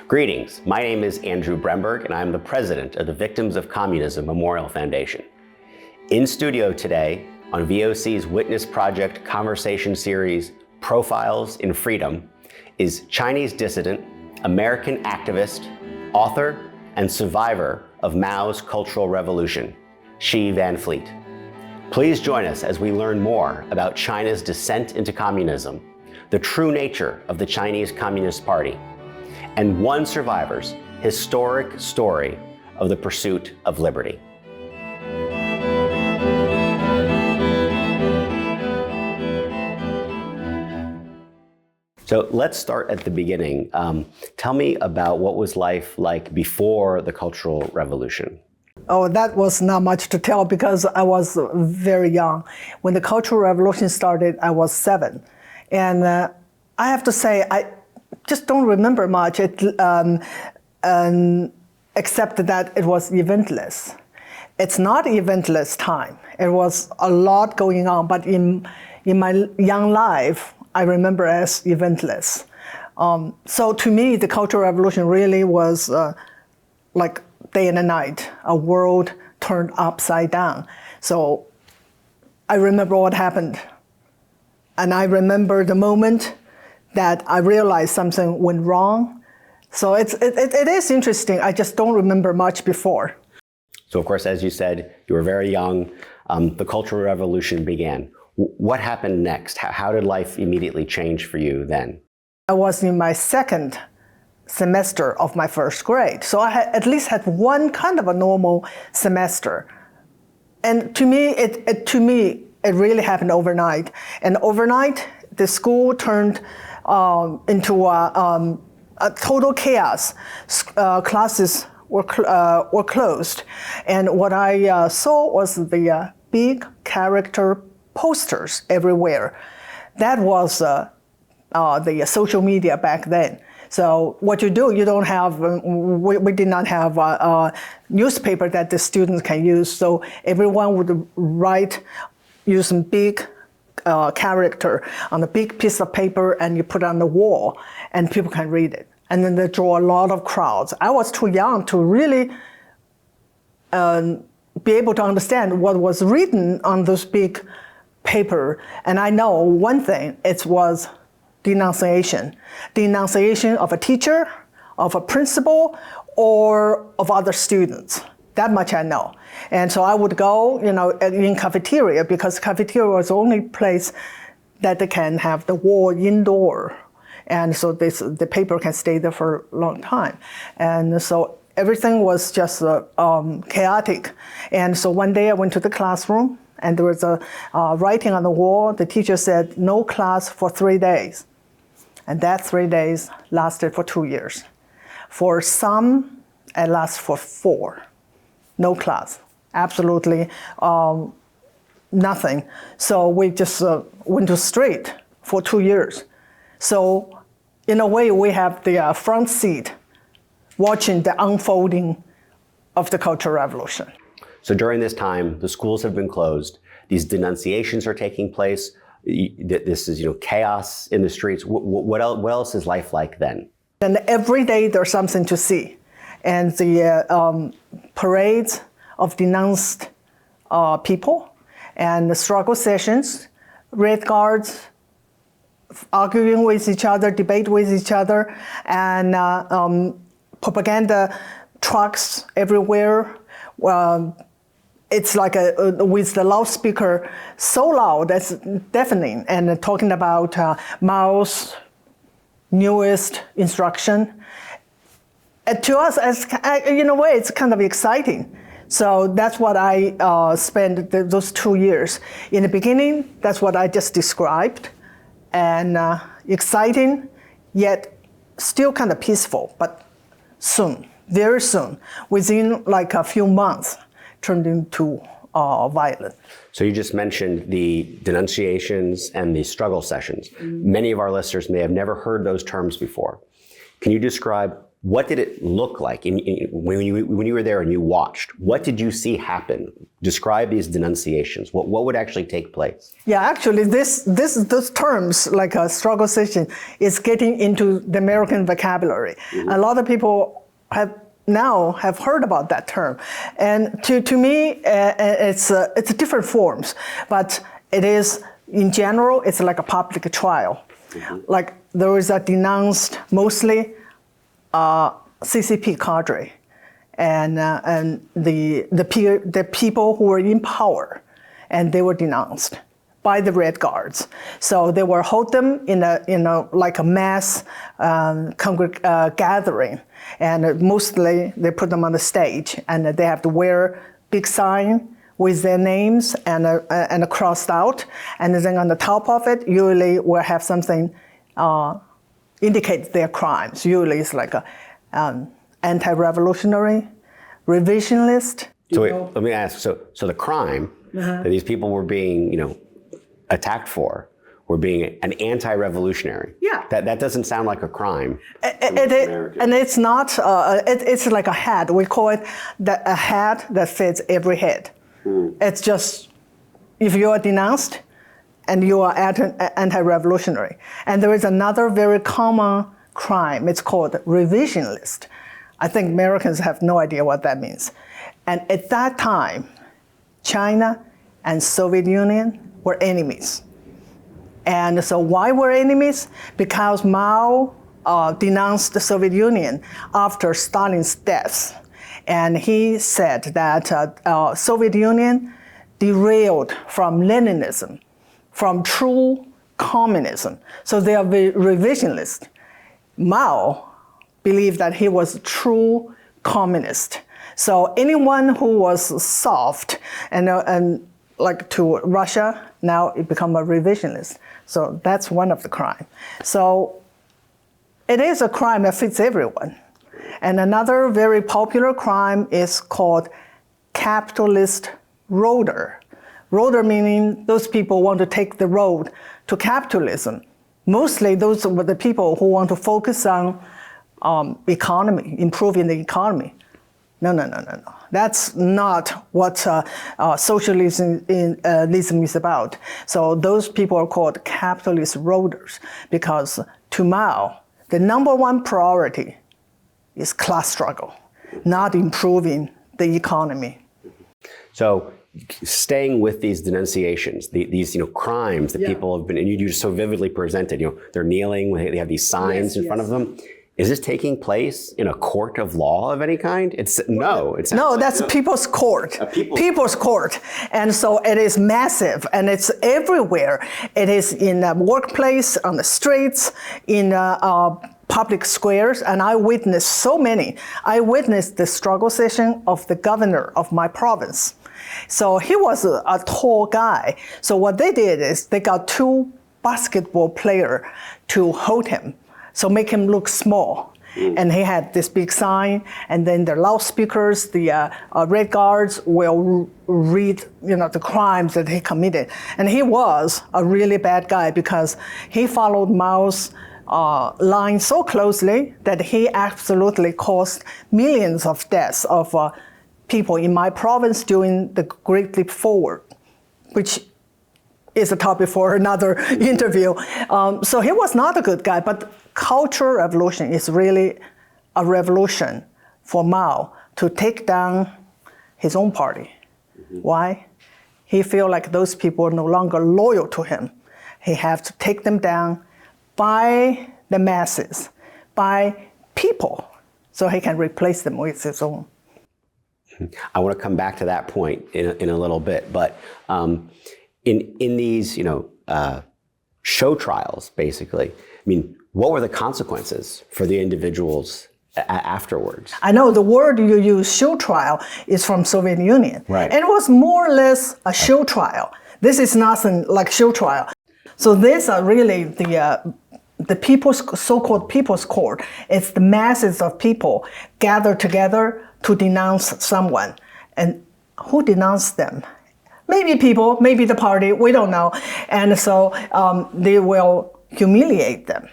Greetings, my name is Andrew Bremberg and I'm the president of the Victims of Communism Memorial Foundation. In studio today on VOC's Witness Project conversation series, Profiles in Freedom, is Chinese dissident, American activist, author, and survivor of Mao's Cultural Revolution, Xi Van Fleet. Please join us as we learn more about China's descent into communism, the true nature of the Chinese Communist Party, and one survivor's historic story of the pursuit of liberty. So let's start at the beginning. Tell me about what was life like before the Cultural Revolution. Oh, that was not much to tell because I was very young. When the Cultural Revolution started, I was 7. And I have to say, I just don't remember much, except that it was eventless. It's not eventless time. It was a lot going on, but in my young life, I remember as eventless. So to me, the Cultural Revolution really was like day and night, a world turned upside down. So I remember what happened. And I remember the moment that I realized something went wrong. So it is interesting. I just don't remember much before. So of course, as you said, you were very young. The Cultural Revolution began. What happened next? How did life immediately change for you then? I was in my second semester of my first grade. So I had at least had one kind of a normal semester. And to me, it really happened overnight. And overnight, the school turned into a total chaos. Classes were closed. And what I saw was the big character posters everywhere. That was the social media back then. So what you do, you don't have, we did not have a newspaper that the students can use. So everyone would write using big character on a big piece of paper, and you put it on the wall and people can read it. And then they draw a lot of crowds. I was too young to really be able to understand what was written on those big paper. And I know one thing, it was denunciation. Denunciation of a teacher, of a principal, or of other students. That much I know. And so I would go, in cafeteria, because cafeteria was the only place that they can have the wall indoor. And so the paper can stay there for a long time. And so everything was just chaotic. And so one day I went to the classroom, and there was a writing on the wall. The teacher said, no class for 3 days. And that 3 days lasted for 2 years. For some, it lasted for 4. No class, absolutely nothing. So we just went to street for 2 years. So in a way, we have the front seat watching the unfolding of the Cultural Revolution. So during this time, the schools have been closed. These denunciations are taking place. This is, chaos in the streets. What else is life like then? And every day there's something to see. And the parades of denounced people, and the struggle sessions, red guards arguing with each other, debate with each other, and propaganda trucks everywhere. It's like with the loudspeaker so loud, that's deafening, and talking about Mao's newest instruction. And to us, in a way, it's kind of exciting. So that's what I spent those 2 years. In the beginning, that's what I just described, and exciting, yet still kind of peaceful, but soon, very soon, within like a few months, turned into violent. So you just mentioned the denunciations and the struggle sessions. Many of our listeners may have never heard those terms before. Can you describe what did it look like when you were there and you watched? What did you see happen? Describe these denunciations. What would actually take place? Yeah, actually, those terms like a struggle session is getting into the American vocabulary. Mm-hmm. A lot of people have heard about that term, and to me, it's different forms, but it is in general it's like a public trial. Mm-hmm. Like there is a denounced mostly CCP cadre, and the people who were in power, and they were denounced by the Red Guards. So they will hold them in a like a mass gathering, and mostly they put them on the stage, and they have to wear big sign with their names and crossed out, and then on the top of it usually will have something indicate their crimes. Usually it's like a anti-revolutionary, revisionist. So wait, let me ask. So the crime that these people were being, attacked for, were being an anti-revolutionary. Yeah. That doesn't sound like a crime. And it's not. It's like a hat. We call it a hat that fits every head. It's just if you are denounced, and you are anti-revolutionary. And there is another very common crime. It's called revisionist. I think Americans have no idea what that means. And at that time, China and Soviet Union were enemies. And so why were enemies? Because Mao denounced the Soviet Union after Stalin's death. And he said that Soviet Union derailed from Leninism, from true communism. So they are revisionist. Mao believed that he was a true communist. So anyone who was soft and like to Russia, now it become a revisionist. So that's one of the crime. So it is a crime that fits everyone. And another very popular crime is called capitalist roader. Roader meaning those people want to take the road to capitalism. Mostly those were the people who want to focus on economy, improving the economy. No. That's not what socialism is about. So those people are called capitalist roaders because to Mao, the number one priority is class struggle, not improving the economy. So staying with these denunciations, these crimes that people have been, and you just so vividly presented, they're kneeling, they have these signs in front of them. Is this taking place in a court of law of any kind? No, that's people's court. People's court. And so it is massive and it's everywhere. It is in the workplace, on the streets, in public squares, and I witnessed so many. I witnessed the struggle session of the governor of my province. So he was a tall guy. So what they did is they got two basketball players to hold him. So make him look small. And he had this big sign, and then the loudspeakers, the Red Guards will read, the crimes that he committed. And he was a really bad guy because he followed Mao's line so closely that he absolutely caused millions of deaths of people in my province during the Great Leap Forward, which is a topic for another interview. So he was not a good guy, but Cultural Revolution is really a revolution for Mao to take down his own party. Why? He feel like those people are no longer loyal to him. He have to take them down by the masses, by people, so he can replace them with his own. I want to come back to that point in a little bit, but in these show trials, basically, what were the consequences for the individuals afterwards? I know the word you use, show trial, is from Soviet Union. Right. And it was more or less a show trial. This is nothing like show trial. So these are really the people's, so-called people's court. It's the masses of people gathered together to denounce someone. And who denounced them? Maybe people, maybe the party, we don't know. And so they will humiliate them.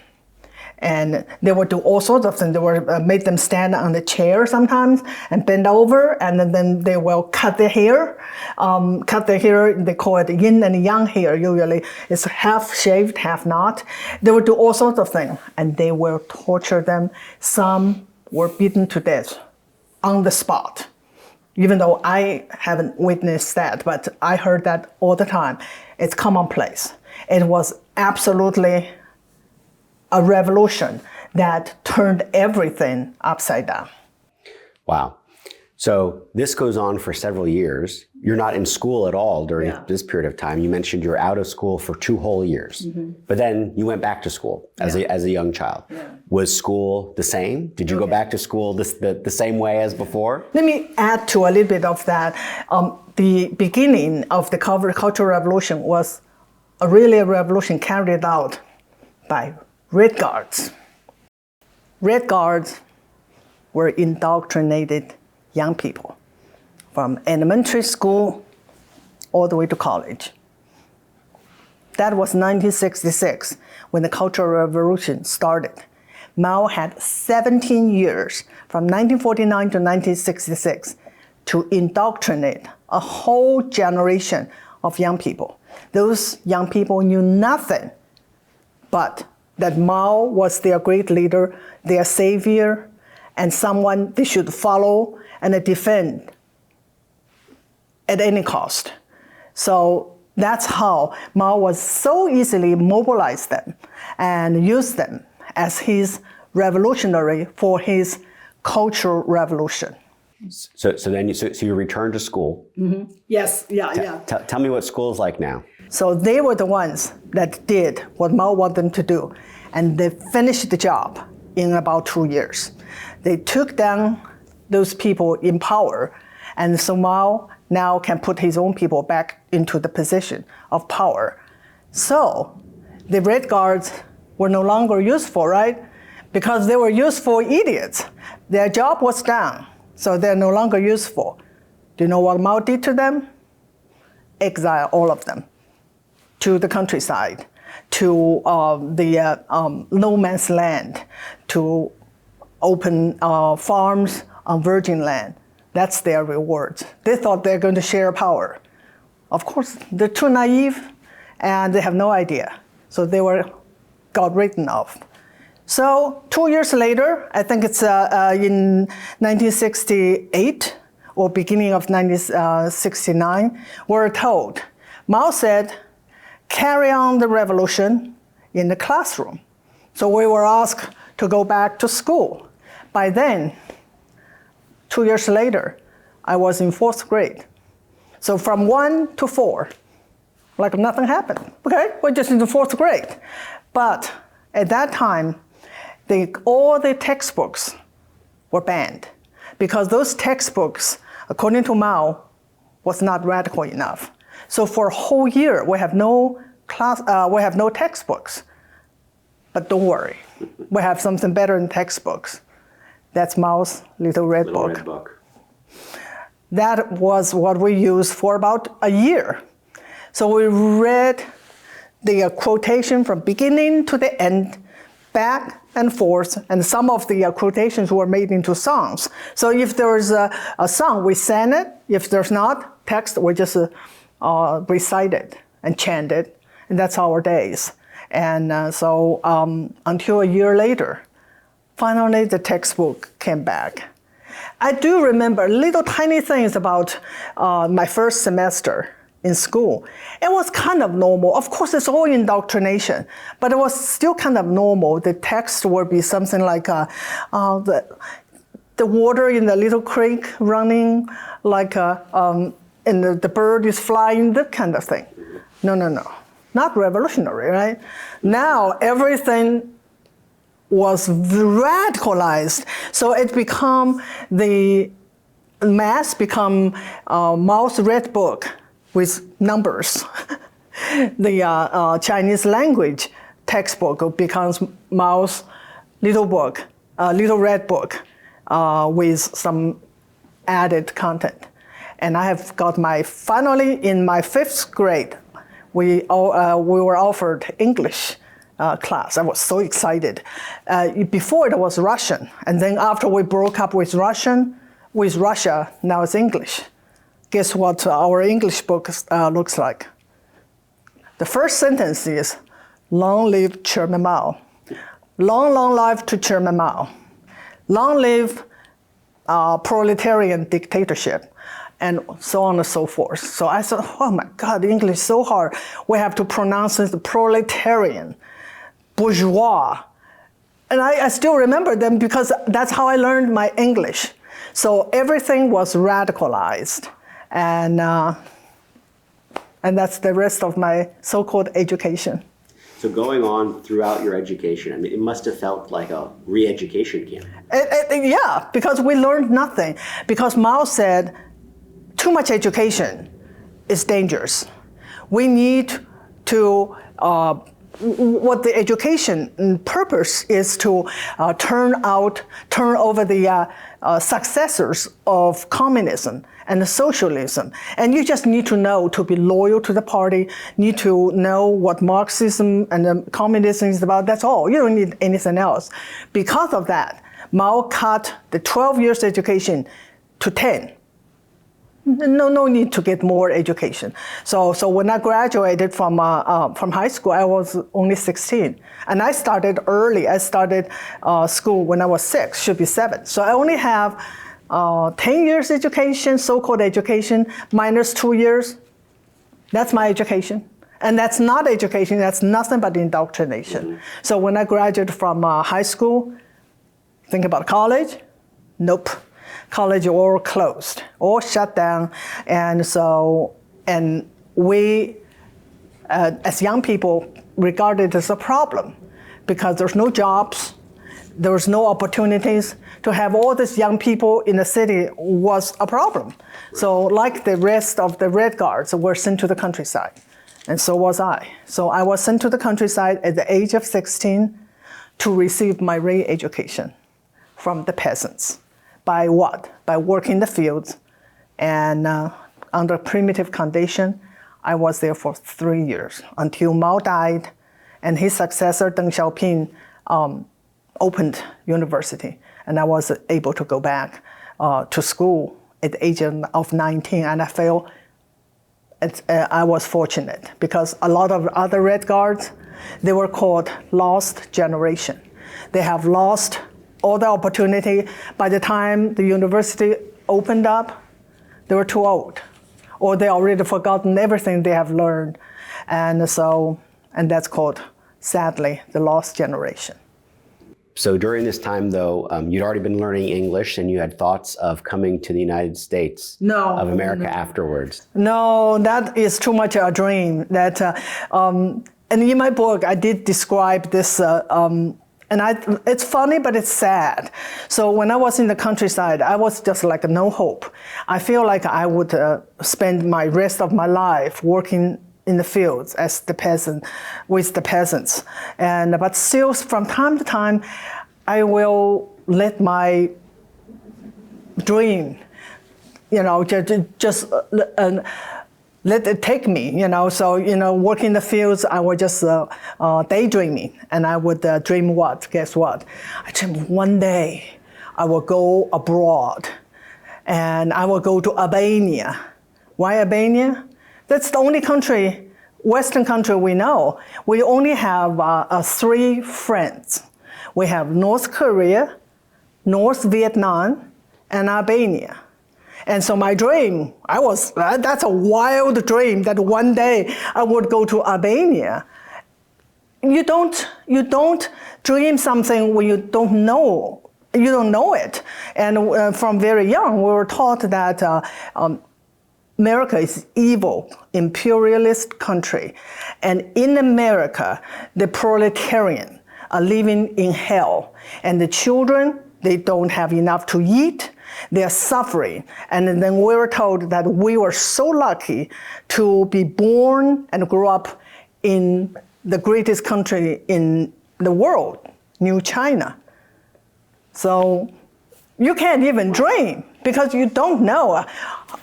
And they would do all sorts of things. They would make them stand on the chair sometimes and bend over, and then they will cut their hair. They call it yin and yang hair. Usually it's half shaved, half not. They would do all sorts of things, and they will torture them. Some were beaten to death on the spot. Even though I haven't witnessed that, but I heard that all the time. It's commonplace. It was absolutely a revolution that turned everything upside down. Wow. So this goes on for several years. You're not in school at all during this period of time. You mentioned you're out of school for 2 whole years, but then you went back to school as a young child. Was school the same? Did you go back to school the same way as before? Let me add to a little bit of that. The beginning of the Cultural Revolution was really a revolution carried out by Red Guards. Red Guards were indoctrinated young people from elementary school all the way to college. That was 1966 when the Cultural Revolution started. Mao had 17 years from 1949 to 1966 to indoctrinate a whole generation of young people. Those young people knew nothing but that Mao was their great leader, their savior, and someone they should follow and defend at any cost. So that's how Mao was so easily mobilized them and used them as his revolutionary for his cultural revolution. So you returned to school. Yes, yeah. Tell me what school's like now. So they were the ones that did what Mao wanted them to do, and they finished the job in about 2 years. They took down those people in power, and so Mao now can put his own people back into the position of power. So the Red Guards were no longer useful, right? Because they were useful idiots. Their job was done, so they're no longer useful. Do you know what Mao did to them? Exile all of them to the countryside, to the no man's land, to open farms on virgin land. That's their reward. They thought they're going to share power. Of course, they're too naive and they have no idea. So they got written off. So 2 years later, I think it's in 1968 or beginning of 1969, we're told, Mao said, carry on the revolution in the classroom. So we were asked to go back to school. By then, 2 years later, I was in 4th grade. So from 1 to 4, like nothing happened. Okay, we're just in the 4th grade. But at that time, all the textbooks were banned because those textbooks, according to Mao, was not radical enough. So for a whole year, we have no textbooks. But don't worry, we have something better than textbooks. That's Mao's Little Red Book. That was what we used for about a year. So we read the quotation from beginning to the end, back and forth, and some of the quotations were made into songs. So if there's a song, we sang it. If there's not text, we just recite it and chant it, and that's our days. And so until a year later, finally the textbook came back. I do remember little tiny things about my first semester in school. It was kind of normal. Of course, it's all indoctrination, but it was still kind of normal. The text would be something like the water in the little creek running, like and the bird is flying, that kind of thing. No. Not revolutionary, right? Now everything was radicalized. So it become Mao's Red Book with numbers. The Chinese language textbook becomes Mao's Little Red Book with some added content. And I have got finally in my 5th grade, we were offered English class. I was so excited. Before it was Russian, and then after we broke up with Russia, now it's English. Guess what our English book looks like? The first sentence is, "Long live Chairman Mao. Long, long life to Chairman Mao. Long live proletarian dictatorship," and so on and so forth. So I thought, oh my God, English is so hard. We have to pronounce it proletarian, bourgeois. And I still remember them because that's how I learned my English. So everything was radicalized. And that's the rest of my so-called education. So going on throughout your education, I mean, it must have felt like a re-education camp. Yeah, because we learned nothing. Because Mao said, too much education is dangerous. We need to, what the education purpose is to turn over the successors of communism and socialism. And you just need to know to be loyal to the party, need to know what Marxism and communism is about, that's all. You don't need anything else. Because of that, Mao cut the 12 years education to 10. No need to get more education. So when I graduated from high school, I was only 16. And I started early. I started school when I was 6, should be 7. So I only have 10 years education, so-called education, minus 2 years. That's my education. And that's not education, that's nothing but indoctrination. Mm-hmm. So when I graduated from high school, think about college, nope. College all closed, all shut down. And we, as young people, regarded it as a problem because there's no jobs, there's no opportunities. To have all these young people in the city was a problem. So like the rest of the Red Guards were sent to the countryside, and so was I. So I was sent to the countryside at the age of 16 to receive my re-education from the peasants. By what? By working the fields, and under primitive condition, I was there for 3 years until Mao died, and his successor Deng Xiaoping opened university, and I was able to go back to school at the age of 19, and I feel I was fortunate because a lot of other Red Guards, they were called lost generation. They have lost all the opportunity. By the time the university opened up, they were too old, or they already forgotten everything they have learned. And that's called, sadly, the lost generation. So during this time, though, you'd already been learning English, and you had thoughts of coming to the United States of America afterwards. No, that is too much a dream. And in my book, I did describe this. It's funny, but it's sad. So when I was in the countryside, I was just like no hope. I feel like I would spend my rest of my life working in the fields as the peasant, with the peasants. But still, from time to time, I will let my dream, just let it take me, So, working in the fields, I was just daydreaming. And I would dream what? Guess what? I dreamed one day I will go abroad and I will go to Albania. Why Albania? That's the only country, Western country we know. We only have 3 friends. We have North Korea, North Vietnam, and Albania. And so my dream, that's a wild dream that one day I would go to Albania. You don't dream something when you don't know it. And from very young, we were taught that America is evil, imperialist country. And in America, the proletarian are living in hell. And the children, they don't have enough to eat. They are suffering. And then we were told that we were so lucky to be born and grow up in the greatest country in the world, New China. So you can't even dream because you don't know.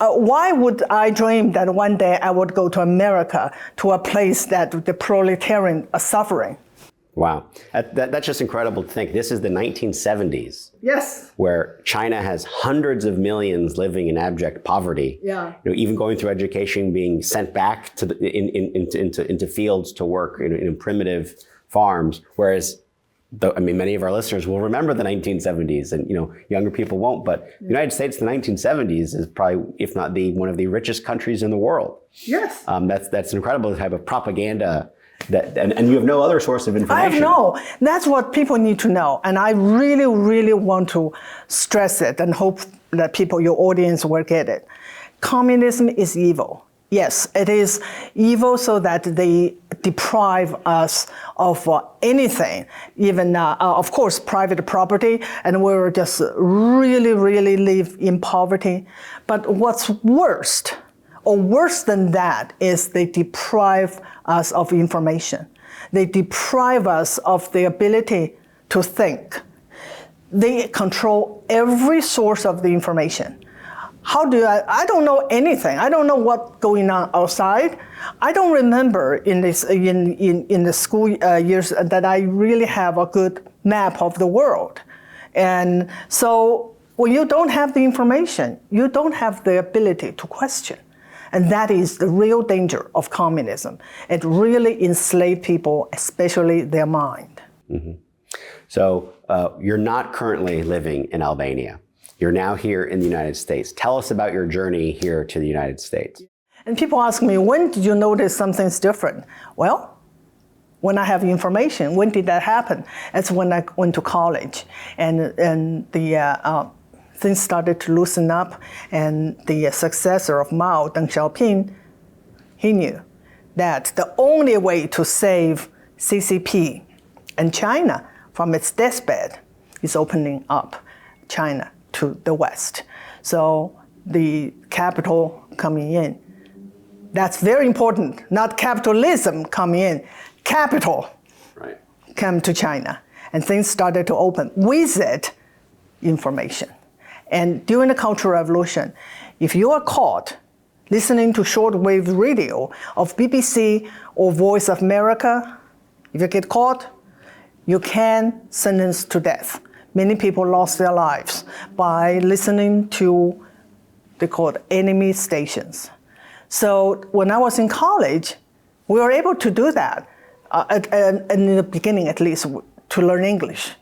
Why would I dream that one day I would go to America, to a place that the proletarian are suffering? Wow. That's just incredible to think. This is the 1970s. Yes. Where China has hundreds of millions living in abject poverty. Yeah. Even going through education, being sent back to into fields to work in primitive farms. Whereas, many of our listeners will remember the 1970s, and younger people won't. But the United States, the 1970s, is probably, if not one of the richest countries in the world. Yes. That's an incredible type of propaganda. And you have no other source of information. I have no. That's what people need to know. And I really, really want to stress it and hope that your audience will get it. Communism is evil. Yes, it is evil so that they deprive us of anything, even, of course, private property, and we're just really, really live in poverty. But what's worse than that is they deprive us of information. They deprive us of the ability to think. They control every source of the information. How do I don't know anything. I don't know what's going on outside. I don't remember in the school years that I really have a good map of the world. And so when you don't have the information, you don't have the ability to question. And that is the real danger of communism. It really enslaves people, especially their mind. Mm-hmm. So you're not currently living in Albania. You're now here in the United States. Tell us about your journey here to the United States. And people ask me, when did you notice something's different? Well, when I have information. When did that happen? That's when I went to college. And the things started to loosen up, and the successor of Mao, Deng Xiaoping, he knew that the only way to save CCP and China from its deathbed is opening up China to the West. So the capital coming in, that's very important, not capitalism coming in, capital come to China. And things started to open. With it, information. And during the Cultural Revolution, if you are caught listening to shortwave radio of BBC or Voice of America, if you get caught, you can sentence to death. Many people lost their lives by listening to, they call it enemy stations. So when I was in college, we were able to do that, in the beginning at least, to learn English.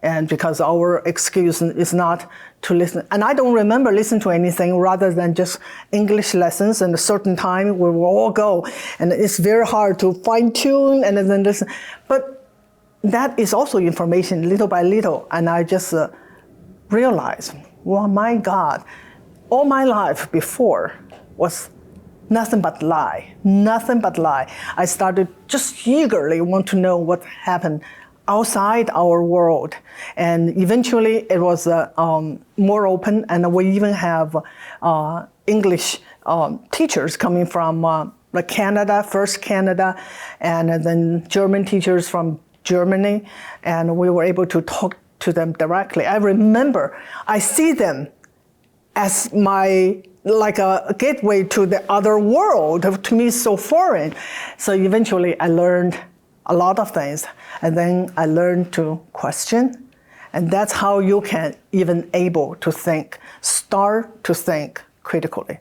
And because our excuse is not to listen. And I don't remember listening to anything rather than just English lessons and a certain time we will all go. And it's very hard to fine tune and then listen. But that is also information little by little. And I just realized, well, my God, all my life before was nothing but lie, nothing but lie. I started just eagerly want to know what happened outside our world. And eventually it was more open, and we even have English teachers coming from Canada, first Canada, and then German teachers from Germany, and we were able to talk to them directly. I remember I see them as like a gateway to the other world. To me, it's so foreign. So eventually I learned a lot of things. And then I learned to question. And that's how you can even able to think, start to think critically.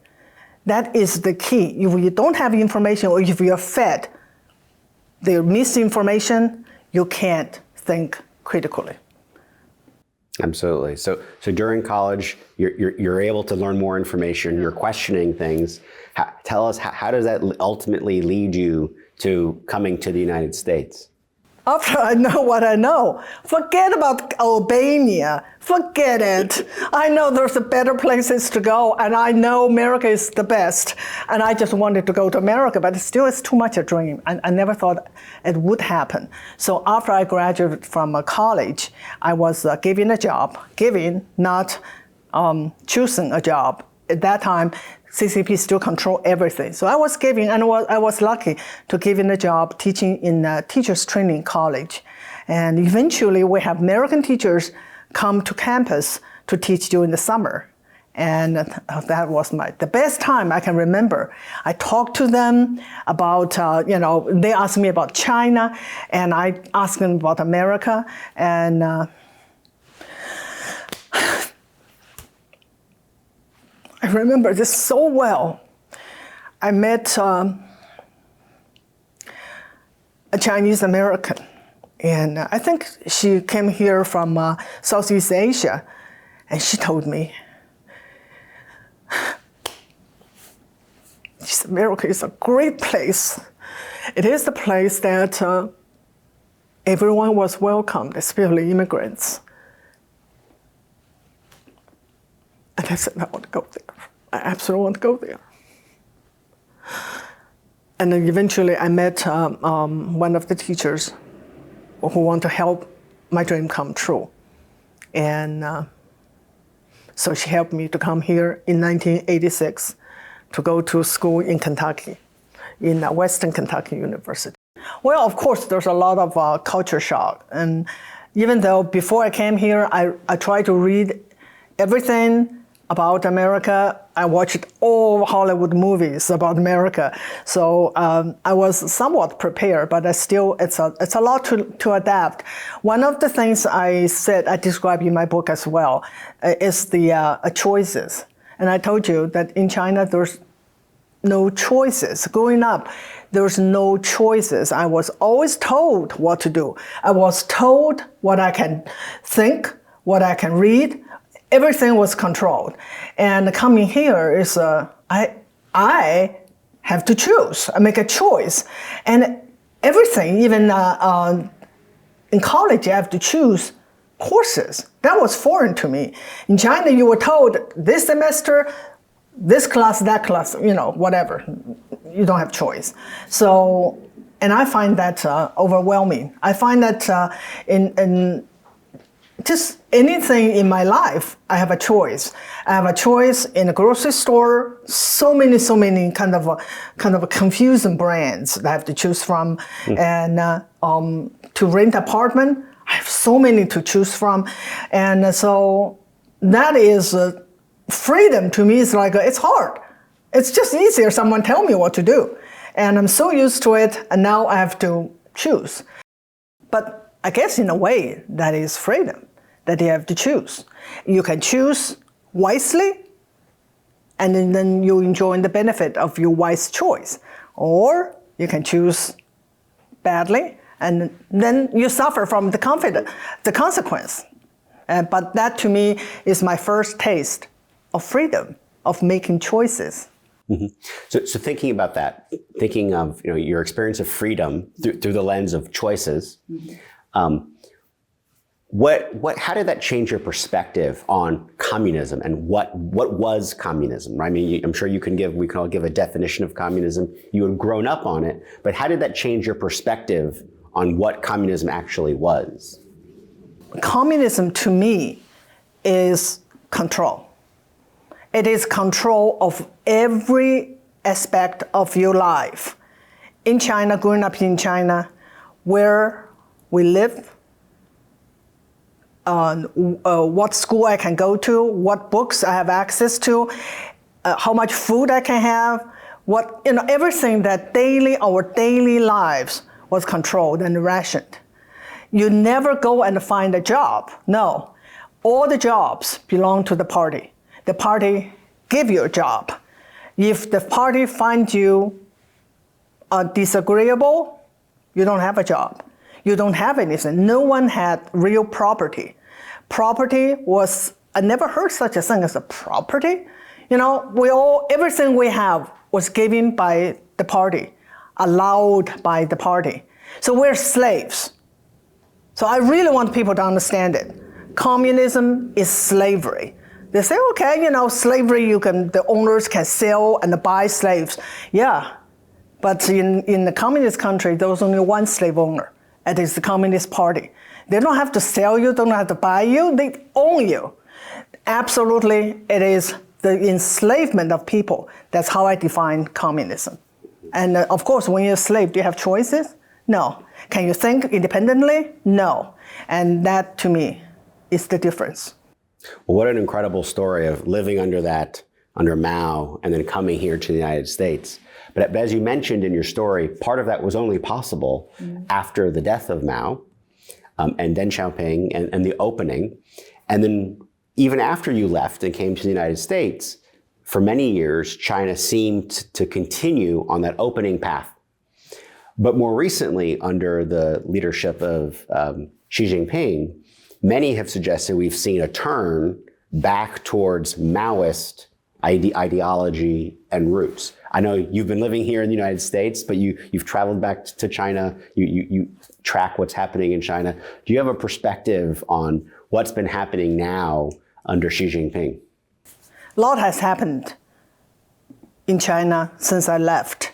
That is the key. If you don't have information, or if you're fed the misinformation, you can't think critically. Absolutely. So during college, you're able to learn more information. You're questioning things. Tell us, how does that ultimately lead you to coming to the United States? After I know what I know, forget about Albania. Forget it. I know there's better places to go, and I know America is the best. And I just wanted to go to America, but still it's too much a dream. I never thought it would happen. So after I graduated from college, I was given a job. Given, not choosing a job. At that time, CCP still control everything. So I was given, and I was lucky to given a job teaching in a teachers training college. And eventually we have American teachers come to campus to teach during the summer. And that was the best time I can remember. I talked to them about, they asked me about China, and I asked them about America. And I remember this so well. I met a Chinese American, and I think she came here from Southeast Asia, and she told me, America is a great place. It is the place that everyone was welcomed, especially immigrants. And I said, I want to go there. I absolutely want to go there. And then eventually I met one of the teachers who want to help my dream come true. And so she helped me to come here in 1986 to go to school in Kentucky, in Western Kentucky University. Well, of course, there's a lot of culture shock. And even though before I came here, I tried to read everything about America. I watched all Hollywood movies about America. So I was somewhat prepared, but it's a lot to adapt. One of the things I describe in my book as well, is the choices. And I told you that in China, there's no choices. Growing up, there's no choices. I was always told what to do. I was told what I can think, what I can read. Everything was controlled. And coming here is, I have to choose. I make a choice. And everything, even in college, you have to choose courses. That was foreign to me. In China, you were told this semester, this class, that class, whatever. You don't have choice. So, and I find that overwhelming. I find that in just anything in my life, I have a choice. I have a choice in a grocery store. So many kind of confusing brands that I have to choose from, and to rent apartment, I have so many to choose from, and so that is freedom to me. Is like it's hard. It's just easier. Someone tell me what to do, and I'm so used to it, and now I have to choose. But I guess in a way that is freedom, that you have to choose. You can choose wisely, and then you enjoy the benefit of your wise choice. Or you can choose badly, and then you suffer from the consequence. But that to me is my first taste of freedom, of making choices. Mm-hmm. So thinking about that, thinking of your experience of freedom through the lens of choices, how did that change your perspective on communism and what was communism? I mean, I'm sure we can all give a definition of communism. You had grown up on it, but how did that change your perspective on what communism actually was? Communism to me is control. It is control of every aspect of your life. In China, growing up in China, where we live, what school I can go to, what books I have access to, how much food I can have, everything that our daily lives was controlled and rationed. You never go and find a job. No, all the jobs belong to the party. The party give you a job. If the party finds you disagreeable, you don't have a job. You don't have anything. No one had real property. Property was, I never heard such a thing as a property. Everything we have was given by the party, allowed by the party. So we're slaves. So I really want people to understand it. Communism is slavery. They say, okay, slavery, the owners can sell and buy slaves. Yeah, but in the communist country, there was only one slave owner. It is the Communist Party. They don't have to sell you, don't have to buy you, they own you. Absolutely, it is the enslavement of people. That's how I define communism. And of course, when you're a slave, do you have choices? No. Can you think independently? No. And that, to me, is the difference. Well, what an incredible story of living under Mao, and then coming here to the United States. But as you mentioned in your story, part of that was only possible after the death of Mao and Deng Xiaoping and the opening. And then even after you left and came to the United States, for many years, China seemed to continue on that opening path. But more recently, under the leadership of Xi Jinping, many have suggested we've seen a turn back towards Maoist ideology and roots. I know you've been living here in the United States, but you've traveled back to China. You track what's happening in China. Do you have a perspective on what's been happening now under Xi Jinping? A lot has happened in China since I left.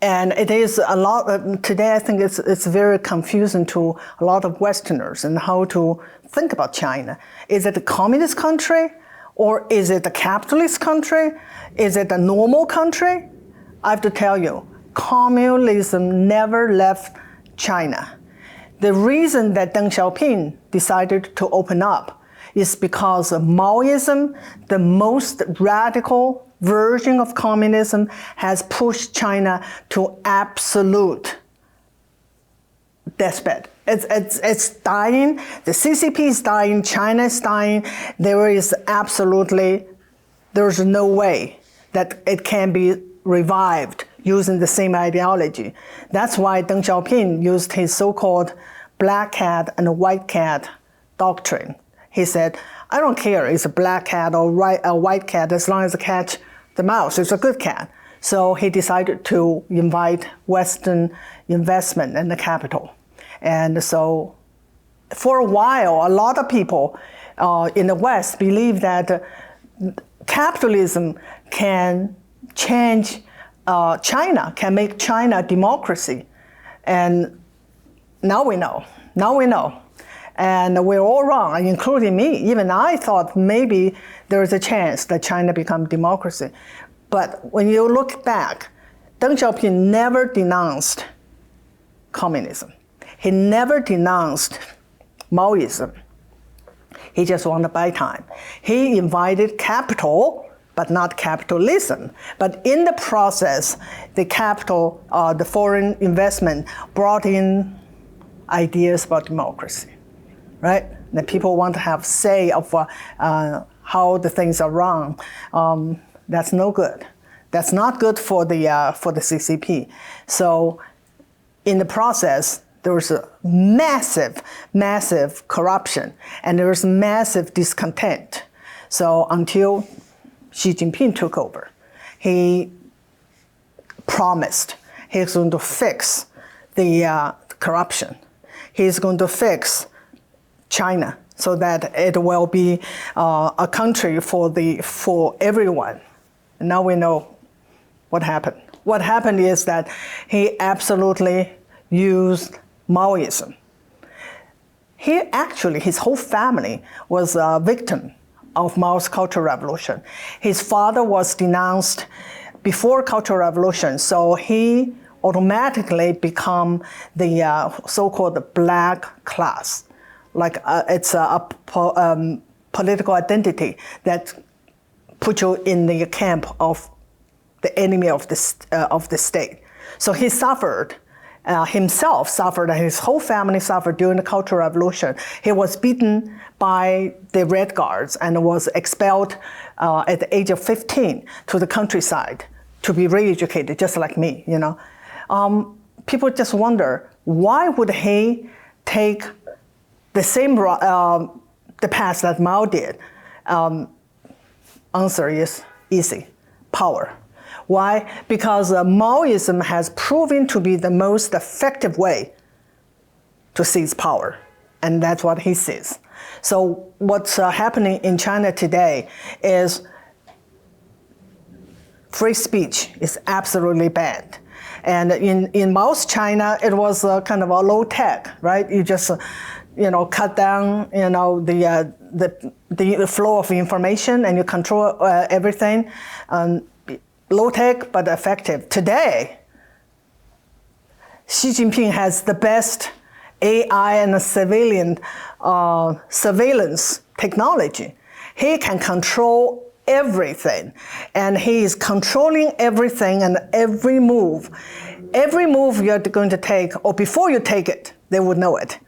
And it is a lot, today I think it's very confusing to a lot of Westerners and how to think about China. Is it a communist country? Or is it a capitalist country? Is it a normal country? I have to tell you, communism never left China. The reason that Deng Xiaoping decided to open up is because Maoism, the most radical version of communism, has pushed China to absolute despot. It's dying. The CCP is dying. China is dying. There's no way that it can be revived using the same ideology. That's why Deng Xiaoping used his so-called black cat and white cat doctrine. He said, I don't care if it's a black cat or a white cat, as long as it catch the mouse, it's a good cat. So he decided to invite Western investment in the capital. And so for a while, a lot of people in the West believe that capitalism can change China, can make China a democracy. And now we know. And we're all wrong, including me. Even I thought maybe there is a chance that China become democracy. But when you look back, Deng Xiaoping never denounced communism. He never denounced Maoism. He just wanted to buy time. He invited capital, but not capitalism. But in the process, the capital, the foreign investment brought in ideas about democracy, right? That people want to have say of how the things are run. That's no good. That's not good for the CCP. So in the process, there was a massive corruption, and there was massive discontent. So until Xi Jinping took over, he promised he's going to fix the corruption. He's going to fix China so that it will be a country for everyone. And now we know what happened. What happened is that he absolutely used Maoism. His whole family was a victim of Mao's Cultural Revolution. His father was denounced before Cultural Revolution, so he automatically become the so-called black class. Like it's a political identity that put you in the camp of the enemy of the state. So he suffered. Himself suffered, and his whole family suffered during the Cultural Revolution. He was beaten by the Red Guards and was expelled at the age of 15 to the countryside to be re-educated, just like me, you know. People just wonder, why would he take the same the path that Mao did? Answer is easy: power. Why? Because Maoism has proven to be the most effective way to seize power, and that's what he sees. So what's happening in China today is free speech is absolutely banned. And in Mao's China, it was kind of a low tech, right? You just, cut down, the flow of information, and you control everything. Low tech, but effective. Today, Xi Jinping has the best AI and surveillance technology. He can control everything, and he is controlling everything and every move. Every move you're going to take, or before you take it, they would know it.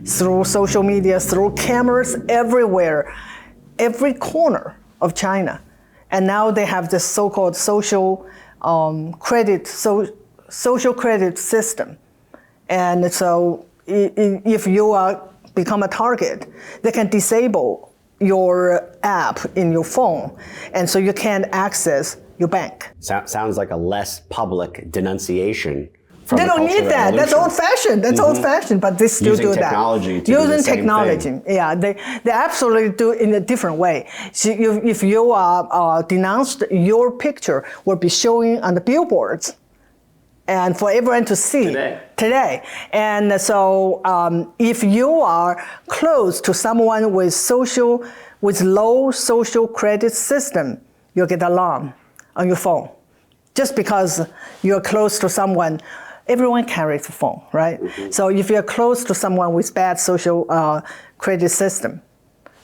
Through social media, through cameras everywhere, every corner of China. And now they have this so-called social credit system. And so if you become a target, they can disable your app in your phone, and so you can't access your bank. Sounds like a less public denunciation. They don't need that. That's old-fashioned. That's old-fashioned, but they still do that. Using technology. Yeah, they absolutely do it in a different way. So if you are denounced, your picture will be showing on the billboards, and for everyone to see today. And so if you are close to someone with low social credit system, you'll get alarm on your phone. Just because you're close to someone, everyone carries a phone, right? Mm-hmm. So if you're close to someone with bad social credit system,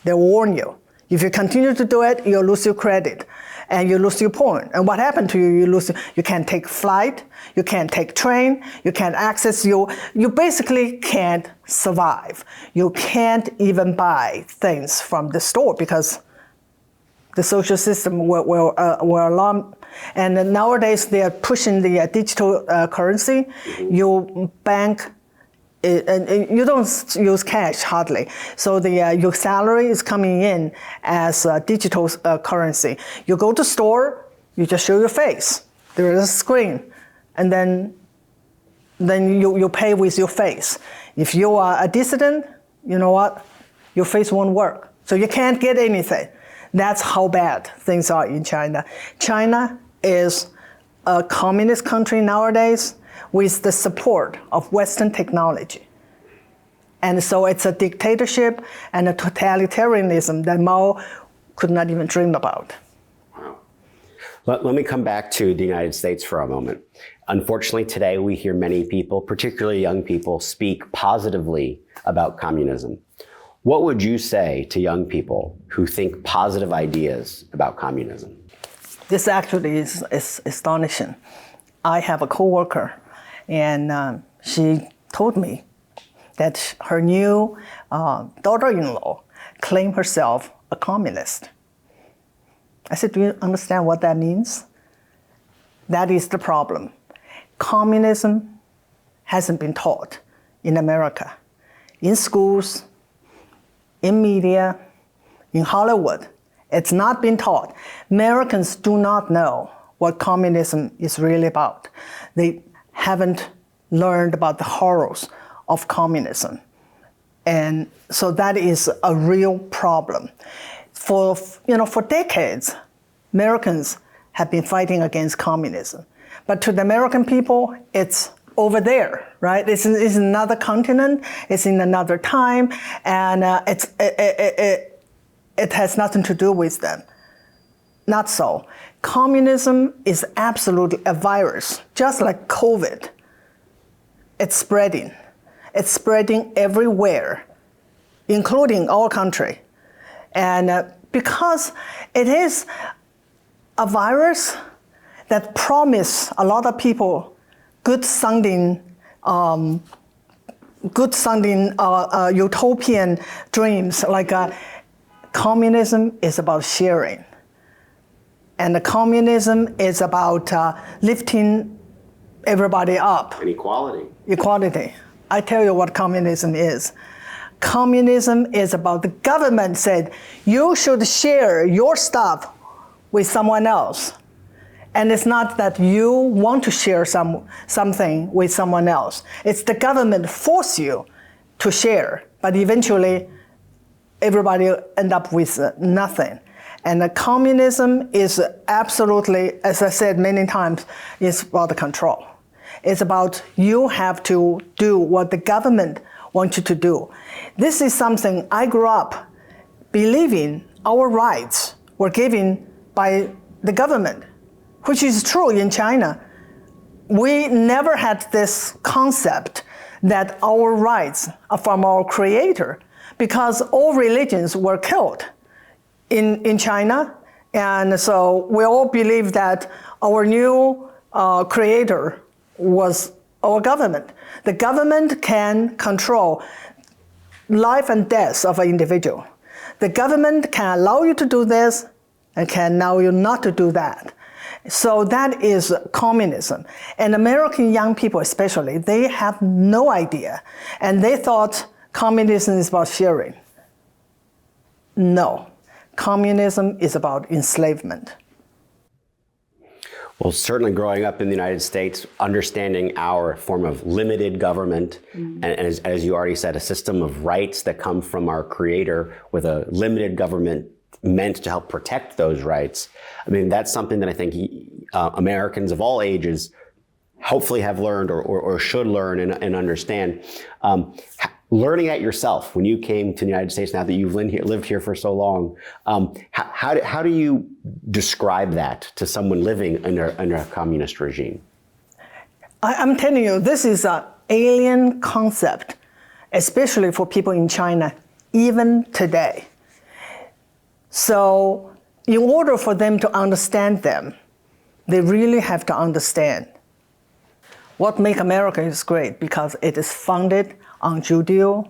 they warn you. If you continue to do it, you'll lose your credit and you lose your point. And what happened to you? You can't take flight, you can't take train, you can't access you basically can't survive. You can't even buy things from the store because the social system will alarm. And nowadays they are pushing the digital currency. You bank, and you don't use cash hardly. So your salary is coming in as digital currency. You go to store, you just show your face. There is a screen, and then you pay with your face. If you are a dissident, you know what? Your face won't work. So you can't get anything. That's how bad things are in China. China is a communist country nowadays with the support of Western technology. And so it's a dictatorship and a totalitarianism that Mao could not even dream about. Wow. Let me come back to the United States for a moment. Unfortunately, today we hear many people, particularly young people, speak positively about communism. What would you say to young people who think positive ideas about communism? This actually is astonishing. I have a coworker, and she told me that her new daughter-in-law claimed herself a communist. I said, do you understand what that means? That is the problem. Communism hasn't been taught in America, in schools, in media, in Hollywood. It's not been taught. Americans do not know what communism is really about. They haven't learned about the horrors of communism. And so that is a real problem. For decades, Americans have been fighting against communism. But to the American people, it's over there, right? It's another continent, it's in another time, and it has nothing to do with them. Not so. Communism is absolutely a virus, just like COVID. It's spreading. It's spreading everywhere, including our country. And because it is a virus that promises a lot of people good-sounding utopian dreams, like communism is about sharing. And the communism is about lifting everybody up. And equality. Equality. I tell you what communism is. Communism is about the government said, you should share your stuff with someone else. And it's not that you want to share something with someone else. It's the government force you to share, but eventually everybody end up with nothing. And the communism is absolutely, as I said many times, is about the control. It's about you have to do what the government wants you to do. This is something I grew up believing our rights were given by the government, which is true in China. We never had this concept that our rights are from our Creator, because all religions were killed in China. And so we all believe that our new Creator was our government. The government can control life and death of an individual. The government can allow you to do this and can allow you not to do that. So that is communism. And American young people especially, they have no idea. And they thought communism is about sharing. No, communism is about enslavement. Well, certainly growing up in the United States, understanding our form of limited government, and as you already said, a system of rights that come from our Creator with a limited government meant to help protect those rights. I mean, that's something that I think Americans of all ages hopefully have learned or should learn and understand. Learning that yourself when you came to the United States, now that you've lived here for so long, how do you describe that to someone living under a communist regime? I'm telling you, this is an alien concept, especially for people in China, even today. So in order for them to understand them, they really have to understand what makes America is great, because it is founded on Judeo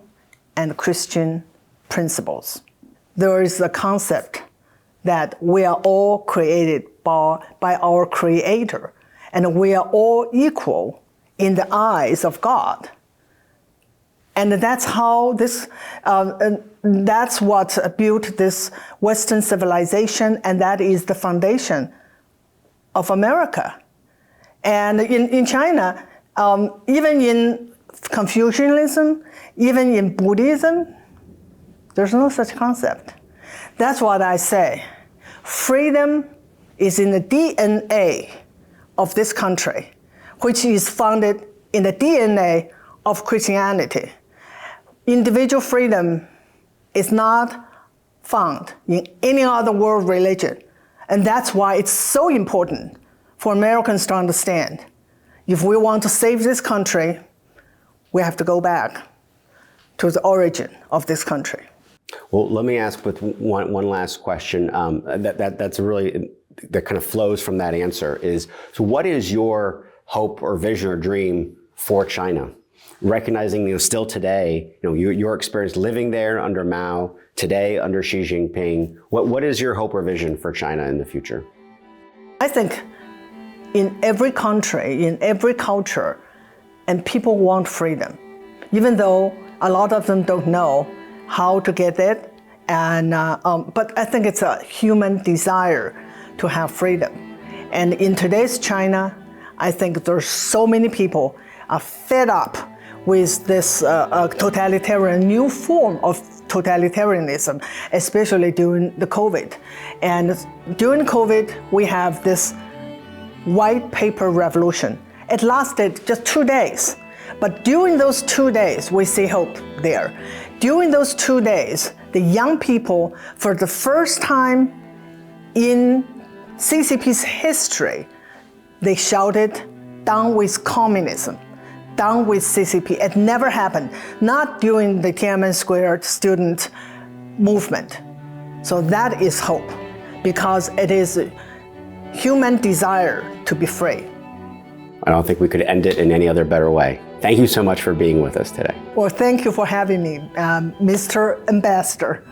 and Christian principles. There is a concept that we are all created by our Creator, and we are all equal in the eyes of God. And that's how that's what built this Western civilization, and that is the foundation of America. And in China, even in Confucianism, even in Buddhism, there's no such concept. That's what I say. Freedom is in the DNA of this country, which is founded in the DNA of Christianity. Individual freedom is not found in any other world religion. And that's why it's so important for Americans to understand. If we want to save this country, we have to go back to the origin of this country. Well, let me ask with one last question that's really, that kind of flows from that answer is, so what is your hope or vision or dream for China? Recognizing, still today, your experience living there under Mao, today under Xi Jinping, what is your hope or vision for China in the future? I think in every country, in every culture, and people want freedom, even though a lot of them don't know how to get it. But I think it's a human desire to have freedom. And in today's China, I think there's so many people are fed up with this totalitarian, new form of totalitarianism, especially during the COVID. And during COVID, we have this white paper revolution. It lasted just 2 days. But during those 2 days, we see hope there. During those 2 days, the young people, for the first time in CCP's history, they shouted, "Down with communism, down with CCP." It never happened, not during the Tiananmen Square student movement. So that is hope, because it is a human desire to be free. I don't think we could end it in any other better way. Thank you so much for being with us today. Well, thank you for having me, Mr. Ambassador.